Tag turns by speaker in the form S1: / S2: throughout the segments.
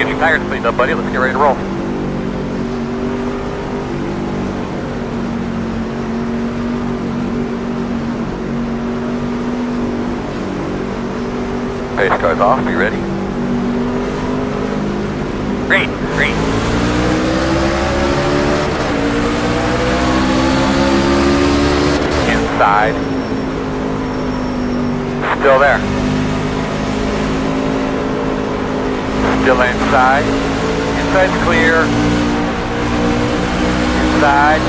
S1: Get your tires cleaned up, buddy. Let's get ready to roll. Pace car's off. Are you ready? Green. Green. Inside. Still there. Still inside. Inside's clear. Inside.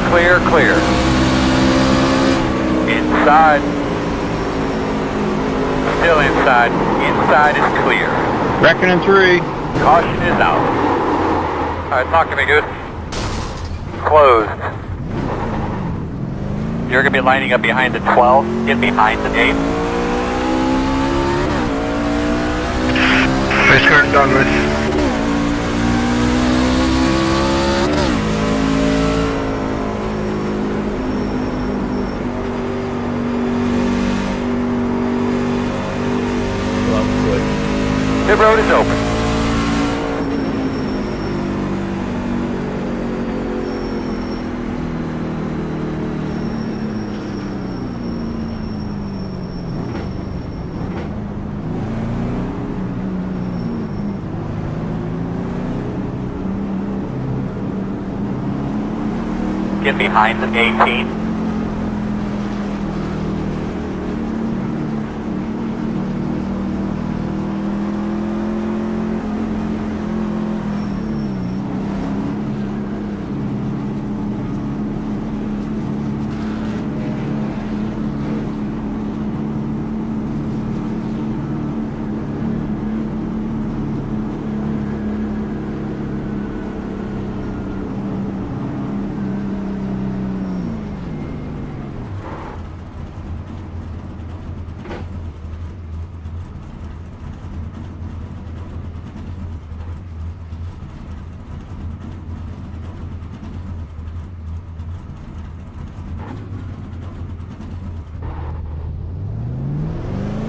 S1: Clear, clear. Inside. Still inside. Inside is clear.
S2: Reckoning 3.
S1: Caution is out. Alright, talk to me, Goose. Closed. You're going to be lining up behind the 12. Get behind the 8.
S2: Race car done with.
S1: The road is open. Get behind the 18.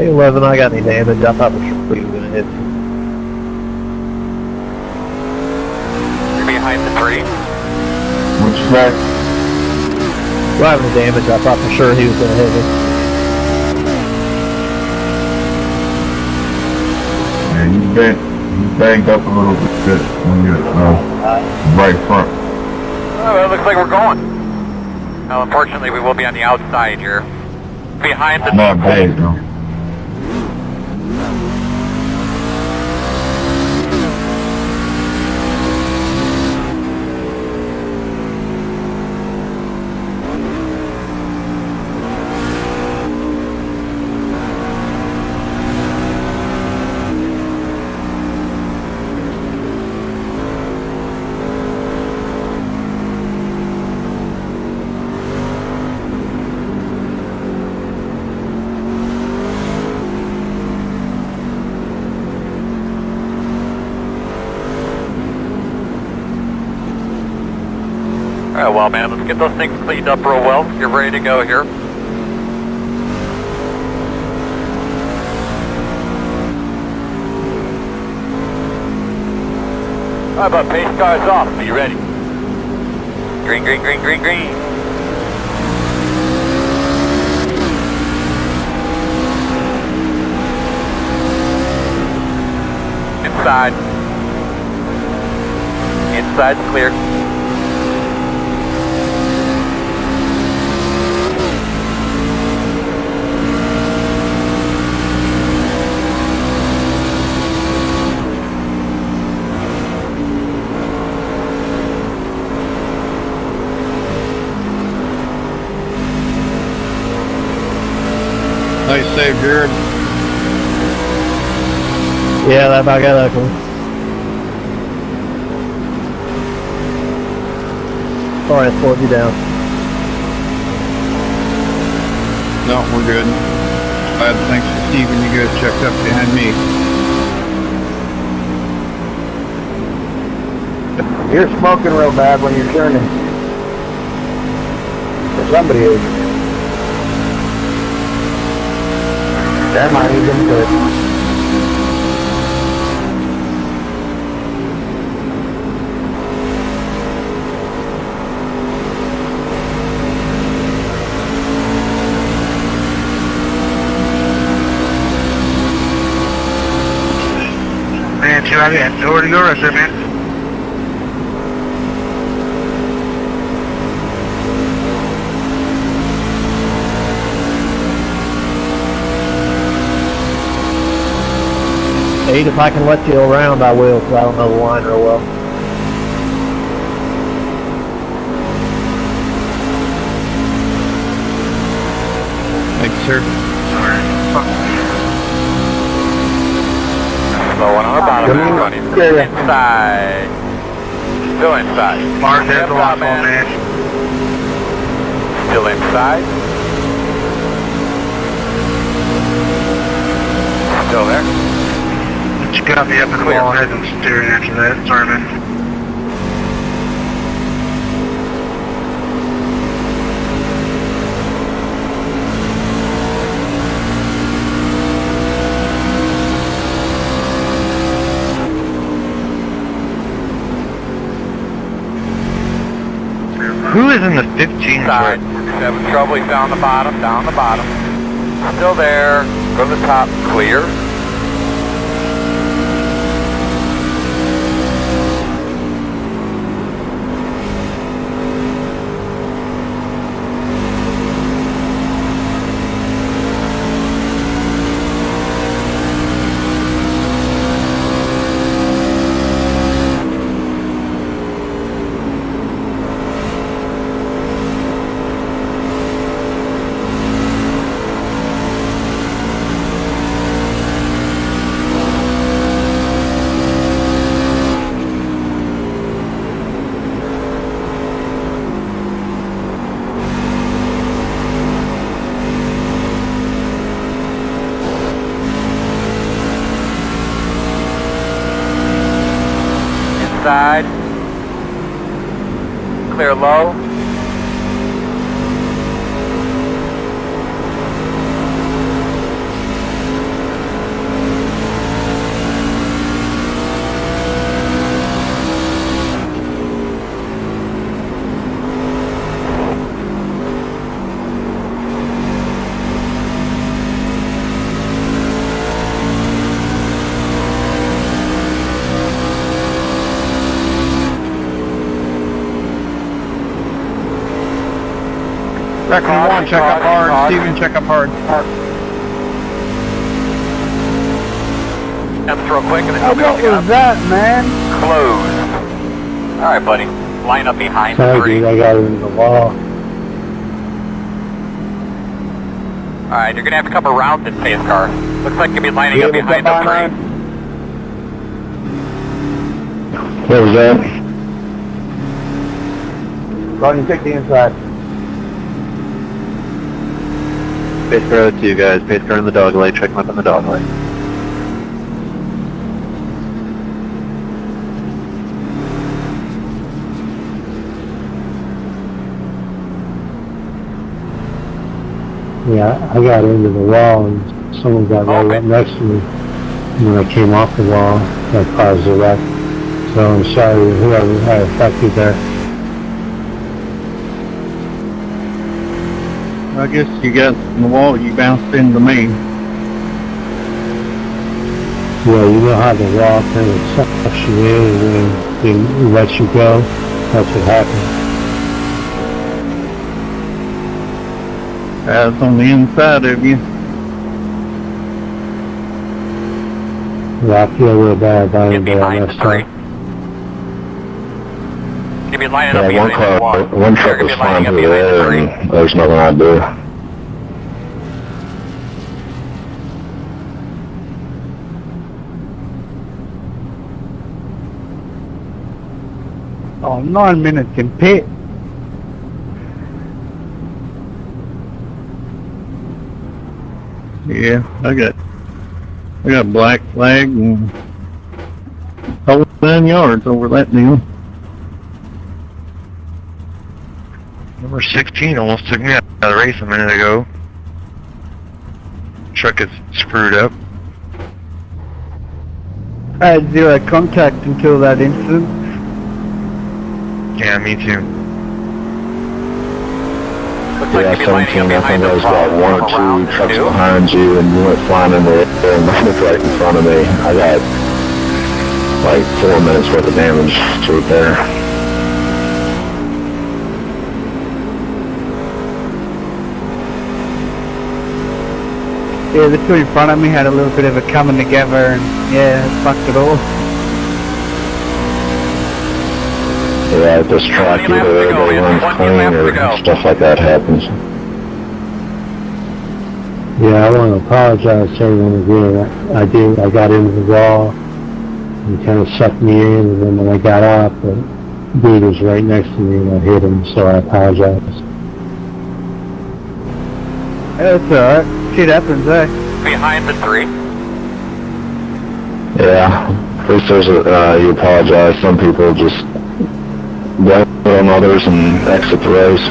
S3: Hey 11, I got any damage. I thought the tree was going to hit me.
S1: You're behind the 3.
S2: What's that?
S3: Do I have any damage? I thought for sure he was going to hit me.
S2: Yeah, you banged up a little bit when you're right front.
S1: Oh, well, it looks like we're going. Well, unfortunately, we will be on the outside here. Behind the
S2: Not bad, though.
S1: Alright, well, man, let's get those things cleaned up real well. You're ready to go here. How about pace cars off? Are you ready? Green, green, green, green, green. Inside. Inside's clear.
S2: Nice save, Jared.
S3: Yeah, that about got ugly. Sorry, I slowed you down.
S2: No, we're good. Glad thanks to Steven, you guys checked up behind me.
S3: You're smoking real bad when you're turning. Or somebody is. That might even good.
S4: you have it. Nowhere to go right there, man.
S3: Eight, if I can let you around, I will, because I don't know the line real well.
S5: Thanks, sir.
S1: Slow one on the bottom, running inside. Still inside.
S4: Mark, there's the lock on, man.
S1: Still inside. Still there.
S4: You got me up in the wall head and steering after that. Sorry, man. Who is in the 15
S1: Side. Having trouble, he's down the bottom, down the bottom. Still there. Go to the top, clear. Side. Clear low.
S5: Raccoon 1, check up hard. Steven, check up hard.
S1: That's real quick and then
S6: What was that, man?
S1: closed. Alright, buddy. Line up behind the
S3: Sorry,
S1: three.
S3: dude, I got it in the wall.
S1: Alright, you're gonna have to come around this pace car. Looks like you'll be lining up behind the three.
S2: What was that?
S3: Ronnie, take the inside.
S5: Pace car 2, guys. Pace car in the dog leg. Check him up in the dog leg.
S3: Yeah, I got into the wall and someone got right up next to me. And when I came off the wall, that caused a wreck. So I'm sorry whoever had affected there.
S5: I guess you got in the wall, you bounced into me.
S3: Yeah, you know how the wall kind of sucks you in and then it lets you go. That's what happened.
S5: That's on the inside of you.
S3: Yeah, I feel real bad about
S1: Get
S3: it, but I
S1: behind the
S3: messed
S1: three.
S3: up.
S1: You'll be lining up
S2: Yeah,
S1: behind the wall.
S2: one truck
S1: You're
S2: was
S1: gonna be lining
S2: fine
S1: up
S2: through
S1: behind the
S2: there,
S1: three.
S2: and there's nothing I do.
S6: Oh, 9 minutes in pit.
S5: Yeah, I got black flag and whole 9 yards over that deal.
S4: Number 16 almost took me out of the race a minute ago. Truck is screwed up.
S6: I had zero contact until that incident.
S4: Yeah, me too.
S1: Looks like
S2: Yeah,
S1: you'll be lining
S2: 17,
S1: up
S2: I think
S1: behind the
S2: there's about
S1: wall.
S2: one or
S1: Around
S2: two trucks
S1: two.
S2: behind you, and you went flying into the air, and nothing's right in front of me. I got
S4: like 4 minutes worth of damage to repair.
S6: Yeah, the two in front of me had a little bit of a coming together and yeah, it fucked it all.
S4: Yeah, this track either everybody runs clean or stuff like that happens.
S3: Yeah, I want to apologize to everyone again. I got into the wall and kind of sucked me in, and then when I got off, the dude was right next to me and I hit him, so I apologize.
S6: That's alright. Shit happens, eh?
S1: Behind the 3.
S4: Yeah, at least there's you apologize. Some people just blame it on others and exit the race.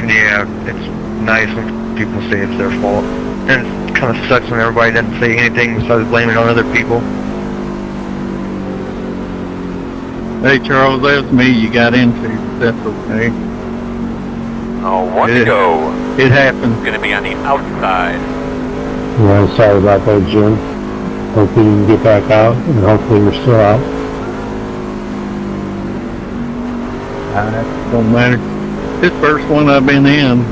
S7: Yeah, it's nice when people say it's their fault. And it kind of sucks when everybody doesn't say anything besides blaming it on other people.
S5: Hey Charles, that's me you got into. That's okay.
S1: Oh, 1 to go.
S5: It happens.
S1: Gonna be on the outside.
S3: Yeah, I'm sorry about that, Jim. Hopefully you can get back out, and hopefully you're still out.
S5: Don't matter. This first one I've been in,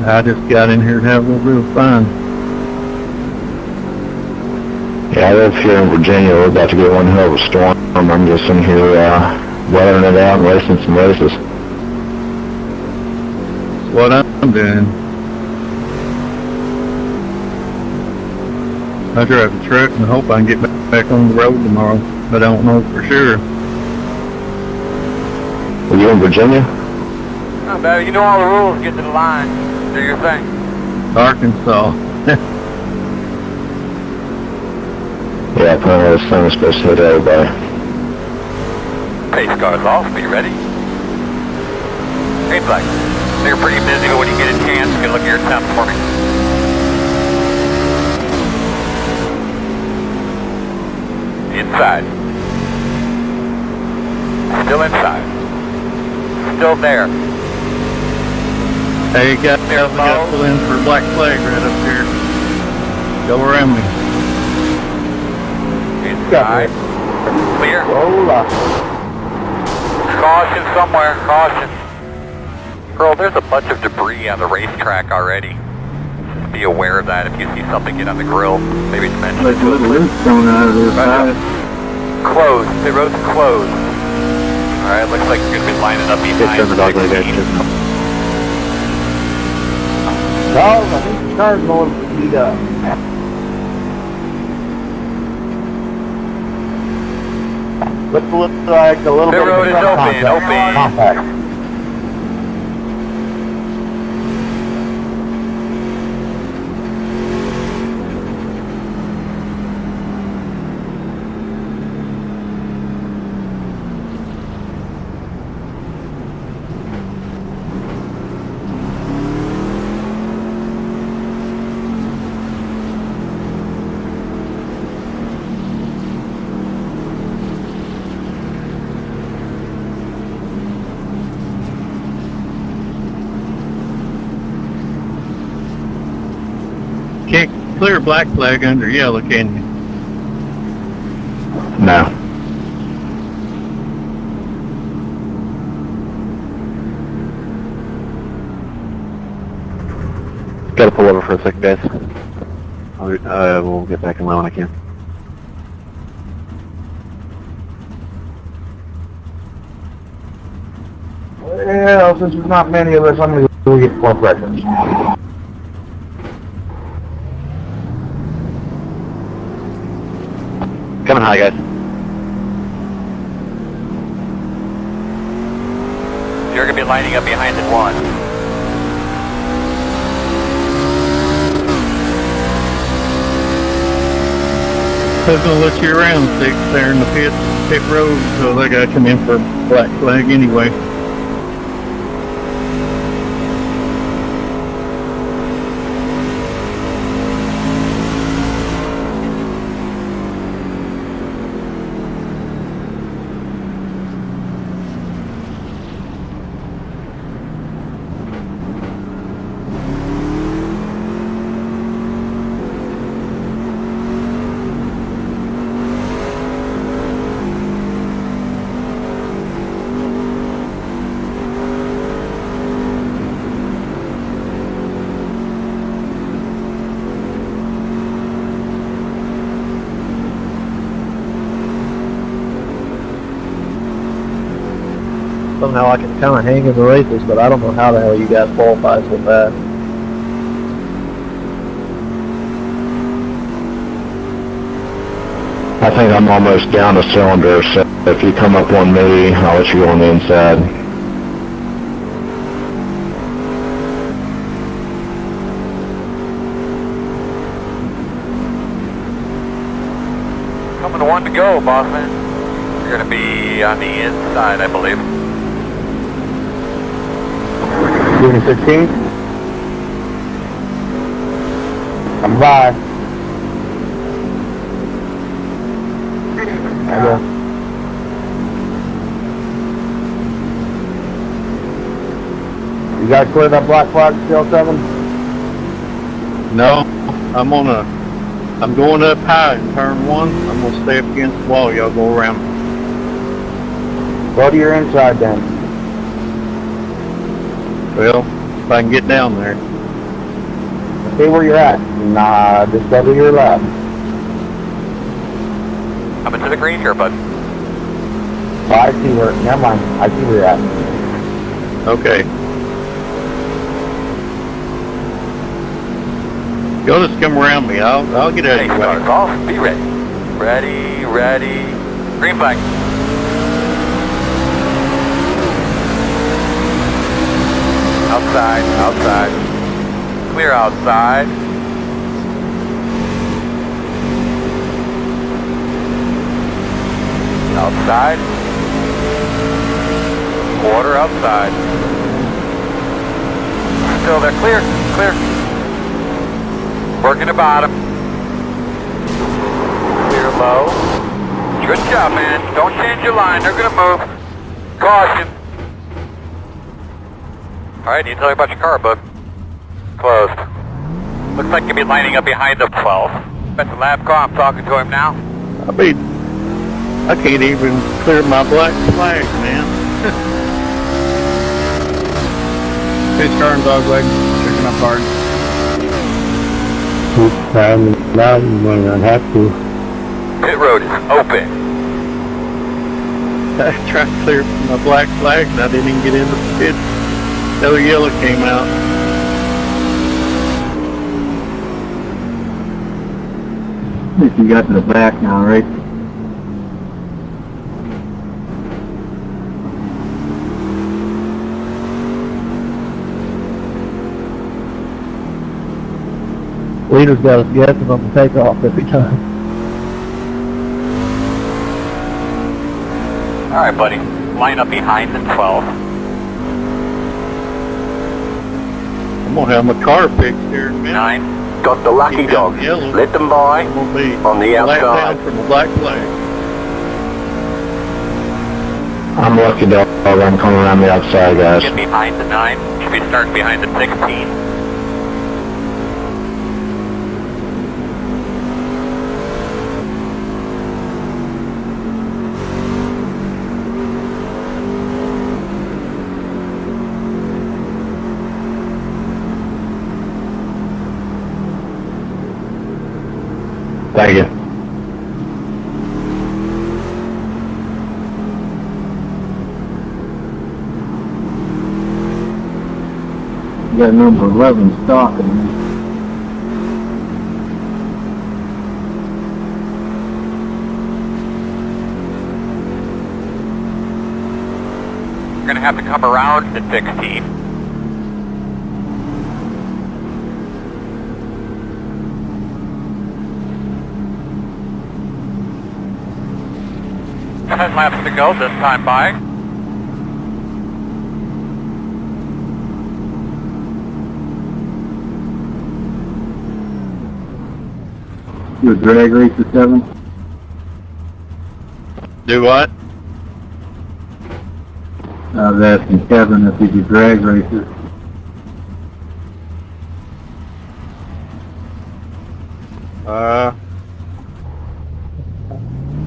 S5: I just got in here to have a little bit of fun.
S4: Yeah, I live here in Virginia. We're about to get one hell of a storm. I'm just in here weathering it out and racing some races.
S5: That's what I'm doing. I drive a truck and hope I can get back on the road tomorrow, but I don't know for sure.
S4: Were you in Virginia?
S1: Not bad. You know all the rules. Get to the line. Do your thing.
S5: Arkansas.
S4: Yeah, apparently the sun is supposed to hit everybody.
S1: Pace car's off. Be ready. Green flag. You're pretty busy, but when you get a chance, you can look at your temps for me. Inside. Still inside. Still there.
S5: Hey, we got pull in for black flag right up here. Go around me.
S1: Inside. Clear. Caution somewhere. Caution. Earl, there's a bunch of debris on the racetrack already. Just be aware of that if you see something get on the grill. Maybe it's mentioned.
S2: Like a little loose coming out of this side.
S1: Closed. The road's closed. Alright, looks like you're going to be lining up behind.
S6: Charles, I think the car's going to beat up. Looks like a little
S1: The
S6: bit
S1: road
S6: of
S1: is open.
S6: compact.
S5: Can't clear black flag under yellow, can you?
S4: No.
S7: Gotta pull over for a second, guys. We'll get back in line when I can.
S2: Well, since there's not many of us, I'm going to go get more breakfast.
S7: Coming high, guys.
S1: You're going to be lining up behind the 1.
S5: I was gonna let you around, Six, there in the pit road, so they gotta come in for black flag anyway.
S8: somehow I can kind of hang in the races, but I don't know how the hell you guys qualify so fast.
S4: I think I'm almost down to cylinder, so if you come up on me, I'll let you go on the inside.
S1: Coming to one to go, bossman. You're going to be on the inside, I believe.
S3: Unit 15. I'm by. Okay. You guys clear that black flag still, 7?
S5: No, I'm going up high in turn 1. I'm going to stay up against the wall. Y'all go around.
S3: Go to your inside then.
S5: Well, if I can get down there.
S3: See where you're at. Nah, just go to your left.
S1: Coming to the green here, bud.
S3: Oh, I see where, never mind. I see where you're at.
S5: Okay. Y'all just come around me. I'll get out of your way.
S1: Start off. Be ready. Ready. Green flag. Outside. Clear outside. Outside. Quarter outside. Still there. Clear. Working the bottom. Clear low. Good job, man. Don't change your line. They're going to move. Caution. Alright, you tell me about your car, bud. Closed. Looks like you'll be lining up behind the 12. That's the lab car. I'm talking to him now.
S5: I can't even clear my black flag, man.
S6: Who's car and dog leg? Checking up hard.
S3: Keep driving loud, you might not have to.
S1: Pit road is open.
S5: I tried to clear my black flag and I didn't even get into the pit. No yellow came out.
S3: At least you got to the back now, right?
S8: Leader's got us guessing on the takeoff every time.
S1: Alright, buddy. Line up behind the 12.
S5: I'm gonna have my car fixed here in a minute.
S1: 9.
S9: Got the lucky dogs.
S5: Yellow.
S9: Let them by
S5: I'm gonna be
S9: on the
S5: flat
S9: outside.
S5: down from the black flag.
S4: I'm lucky dog. I'm coming around the outside, guys.
S1: Get behind the 9. Should be starting behind the 16.
S4: Thank you.
S3: You got number 11 stalking me.
S1: You're going to have to come around the 16. Ten laps to go, this time by.
S3: You a drag race at 7?
S5: Do what?
S3: I was asking Kevin if he's a drag racer.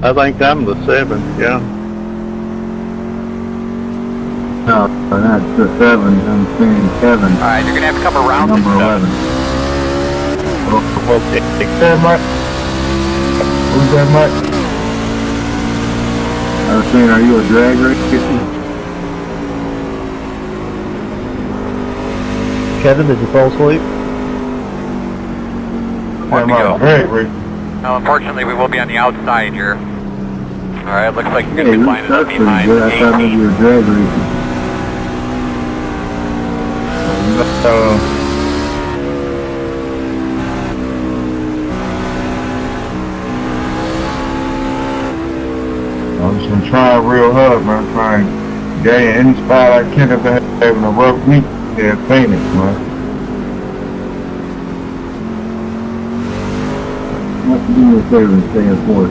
S5: I think I'm the 7th, yeah.
S3: No, that's the 7. I'm saying Kevin.
S1: Alright, you're going to have to come around the
S3: Number 11.
S5: Well, take
S3: Very much. Who's very much? I was saying, are you a drag racer?
S8: Kevin, did you fall asleep?
S1: One to go.
S2: Great, Rick.
S1: Now, unfortunately, we will be on the outside here. Alright, looks like you're going to be lining up
S2: That's pretty
S1: behind
S2: good. I thought maybe you
S1: 18.
S2: were drag racing. I'm just gonna try real hard, man. Trying to gain any spot I can after having a rough week here at Phoenix, man. What to do me a favor and stay in port.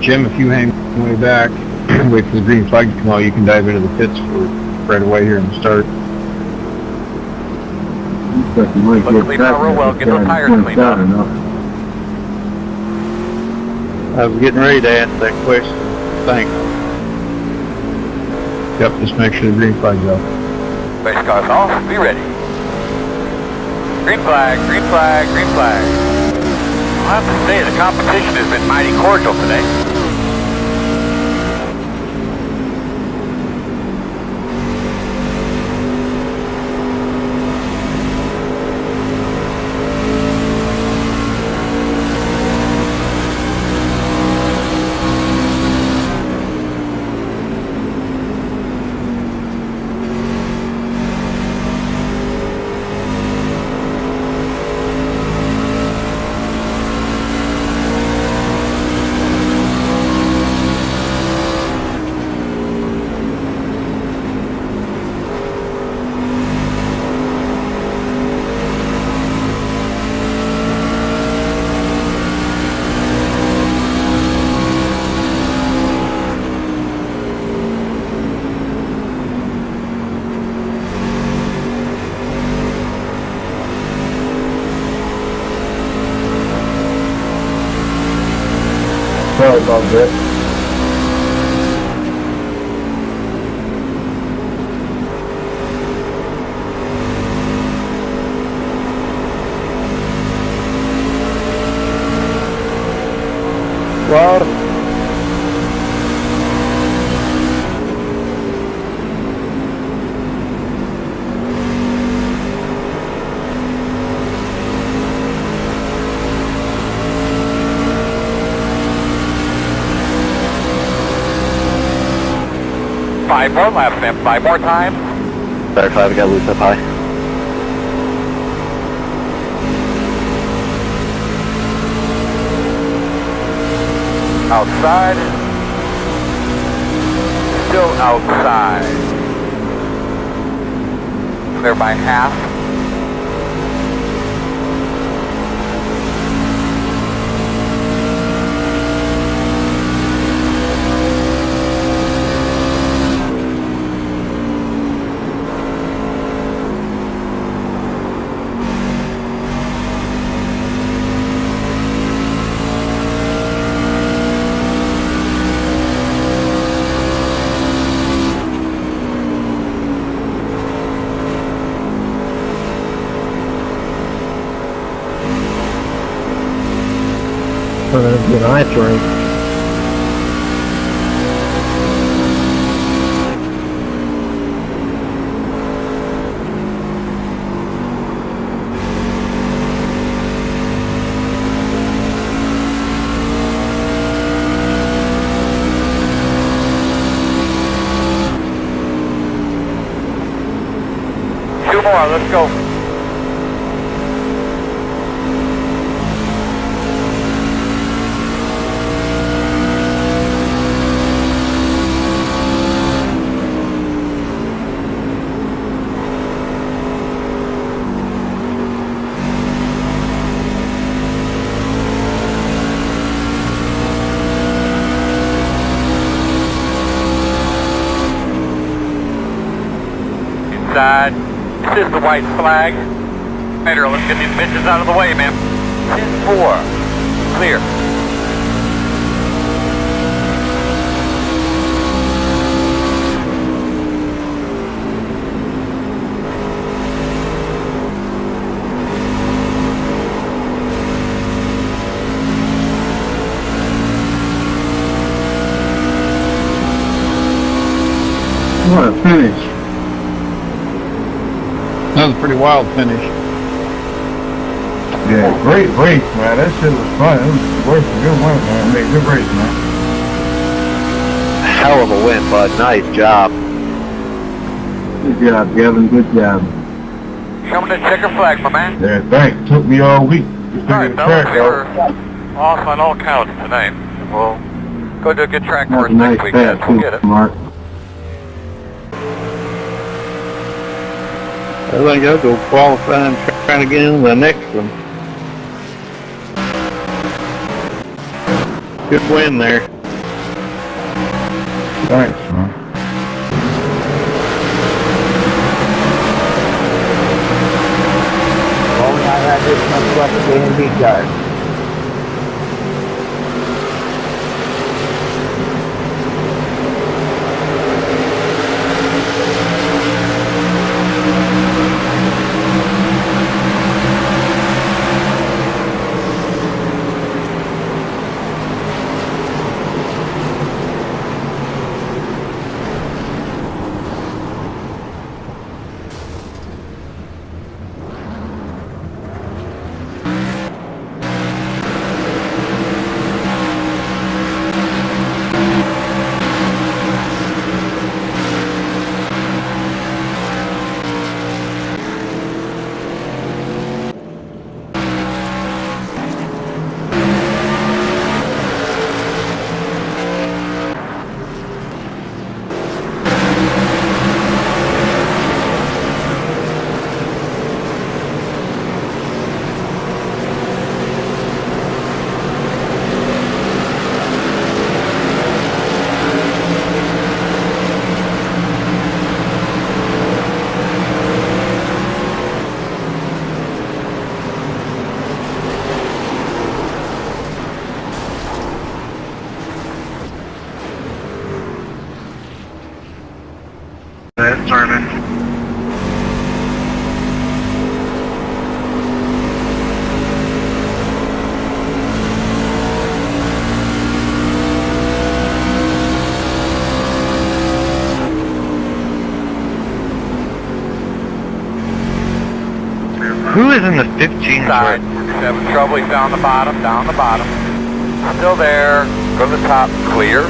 S5: Jim, if you hang way back, wait for the green flag to come out, you can dive into the pits for right away here and start.
S1: Let's clean out real well, get those tires cleaned up.
S5: I was getting ready to ask that question. Thanks. Yep, just make sure the green flag's out.
S1: Race cars off, be ready. Green flag, green flag, green flag. I'll have to say, the competition has been mighty cordial today.
S2: Sorry about that.
S8: Well,
S1: Five more laps, man. 5 more times.
S4: Better 5, we got loose up high.
S1: Outside. Still outside. Clear by half.
S8: turning into an ice rink.
S1: Two more, let's go. Inside. This is the white flag. Pedro, let's get these bitches out of the way, man. 10-4. Clear.
S2: What a finish.
S5: pretty wild finish.
S2: Yeah, great race, man. That shit was fun. It was worth a good win, man. I mean, good race, man.
S8: Hell of a win, bud. Nice job.
S2: Good job, Kevin. Good job.
S1: Coming to checker flag, my man.
S2: Yeah, thanks. Took me all week. Just
S1: All right,
S2: the
S1: fellas,
S2: track,
S1: we were off on all counts tonight. We'll go to a good track course next week, guys. We'll get it.
S2: Mark.
S8: I think I'll go qualify and try to get into the next one. Good win there.
S2: Thanks, man.
S6: Only I had this much left of the A&B card.
S7: Sorry, man. Who is in the 15
S1: Side. Having trouble. He's down the bottom, down the bottom. Still there. Go to the top. Clear.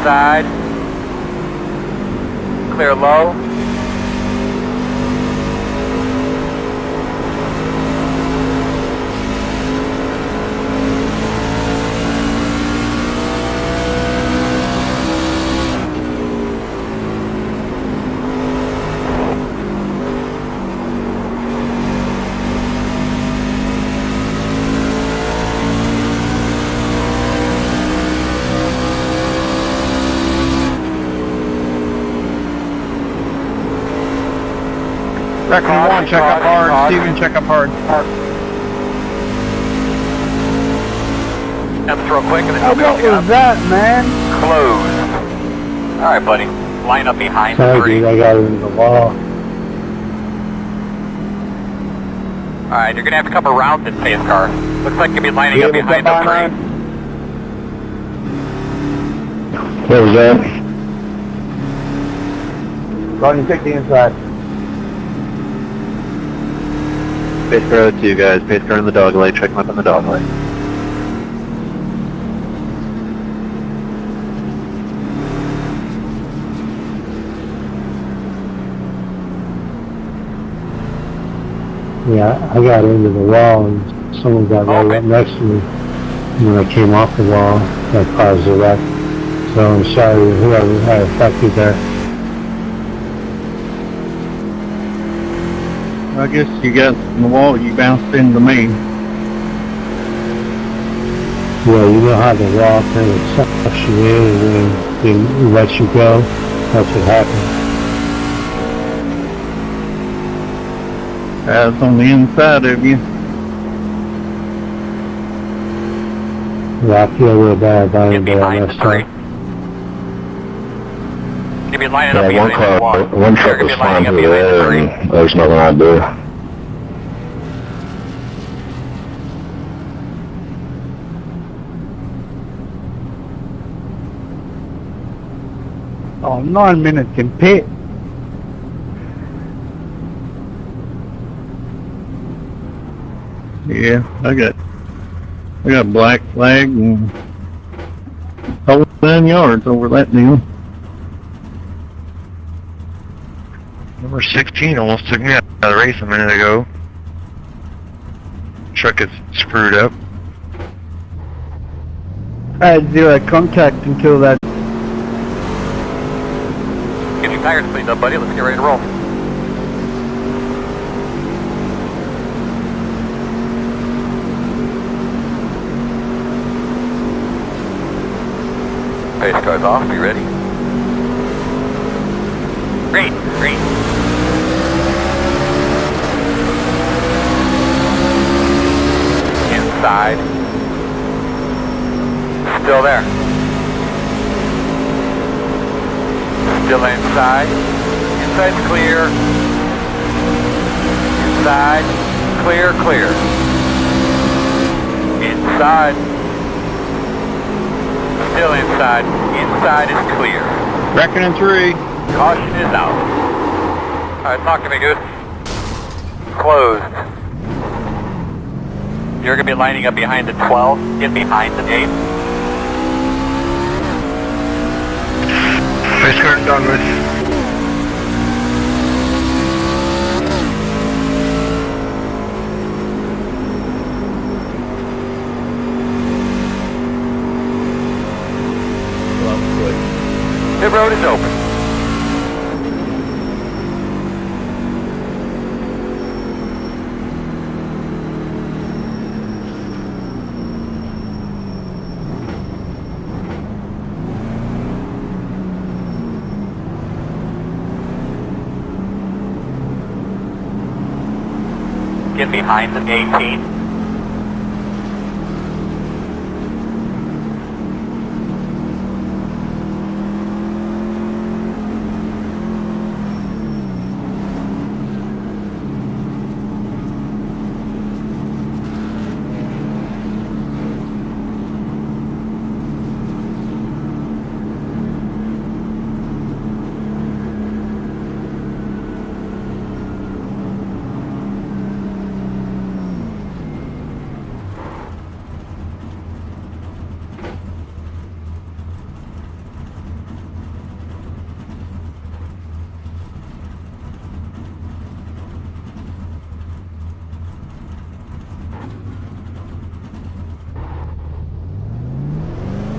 S1: Side. Clear low.
S5: Reckon one, check up hard. Steven, check up hard.
S1: Jumps real quick and then
S6: What was that, man?
S1: closed. Alright, buddy. Line up behind the
S3: Sorry,
S1: three.
S3: dude, I got it in the wall.
S1: Alright, you're gonna have to come around this pace car. Looks like you'll be lining up behind the three.
S4: What was that?
S6: Go and take the inside.
S8: Pace car 2 guys, pace car in the dog light, check him up in the dog light.
S3: Yeah, I got into the wall and someone got right up next to me. And when I came off the wall, that caused a wreck. So I'm sorry whoever had affected there.
S5: I guess you got in the wall, you bounced into me.
S3: Well, you know how the wall kind of sucks you in and then it lets you go? That's what happened.
S5: That's on the inside of you.
S3: Yeah, I feel real bad about it,
S1: Get
S3: but I
S1: behind the
S3: messed
S1: tree.
S3: up.
S1: You'll be lining up
S4: Yeah,
S1: behind the wall.
S4: one truck
S1: You're
S4: was
S1: gonna be
S4: flying
S1: lining up
S4: through the
S1: behind the
S4: air
S1: tree.
S4: and there's nothing I do.
S6: Oh, 9 minutes in pit.
S5: Yeah, I got black flag and whole 9 yards over that deal.
S7: Number 16 almost took me out of the race a minute ago. Truck is screwed up.
S6: I had 0 contact until that.
S1: Get your tires cleaned up, buddy. Let's get ready to roll. Pace cars off. Be ready. Green. Green. Inside. Still there. Still inside. Inside's clear. Inside. Clear, clear. Inside. Still inside. Inside is clear.
S5: Reckoning 3.
S1: Caution is out. Alright, talk to me, Goose. Closed. You're going to be lining up behind the 12. Get behind the 8.
S7: Race car done with.
S1: The road is open. Get behind the 18.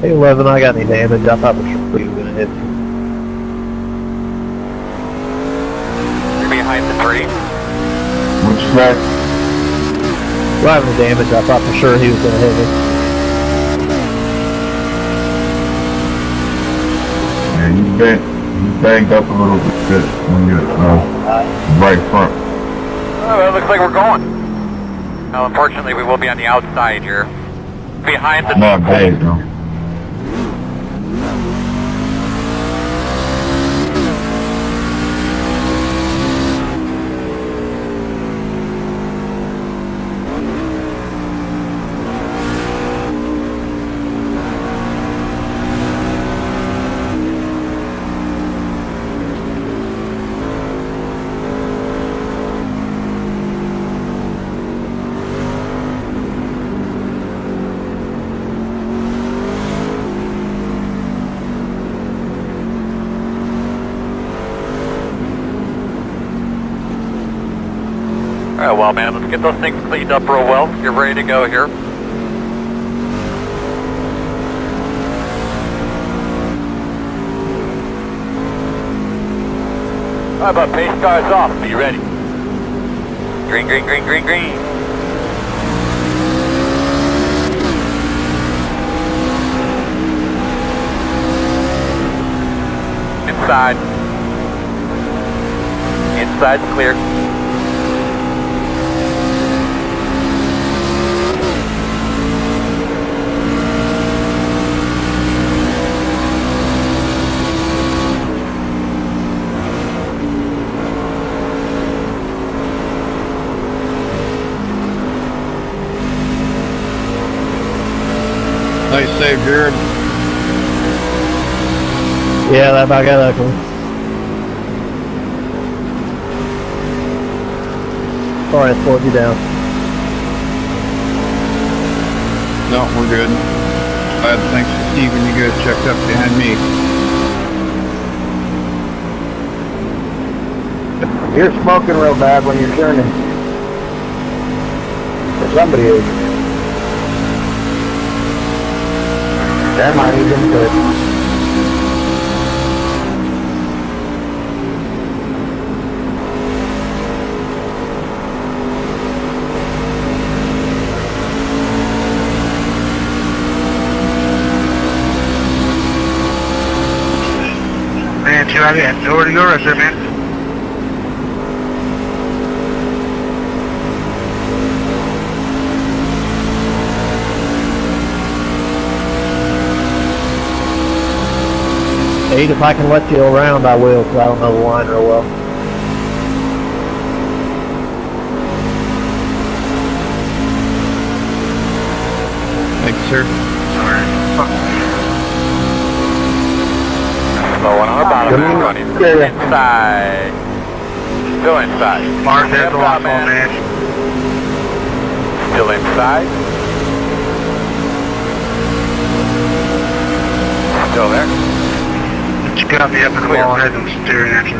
S8: Hey, 11, I got any damage. I thought the tree was going to hit me.
S1: You're behind the 3.
S2: Which flag?
S8: Well, I have any damage. I thought for sure he was going to hit me.
S2: Yeah, you banged up a little bit when you're right front.
S1: Oh, well, it looks like we're going. Now, unfortunately, we will be on the outside here. Behind the
S2: Not bad though.
S1: Alright, well, man, let's get those things cleaned up real well. You're ready to go here. How about pace cars off? Be ready. Green, green, green, green, green. Inside. Inside's clear.
S5: Nice save, Jared.
S6: Yeah, that about got that one. Sorry, I slowed you down.
S5: No, we're good. Thanks to Steven, you guys checked up behind me.
S6: You're smoking real bad when you're turning. Or somebody is. That might even good.
S7: Man, too heavy. Nowhere to go right there, man.
S6: Eight, if I can let you around, I will, because I don't know the line real well.
S5: Thank you, sir.
S1: Slow one on the bottom, man. Running inside. Still inside.
S7: Mark, there's the lock on, man.
S1: Still inside. Still there.
S7: Just got me up in the wall, head and steering action.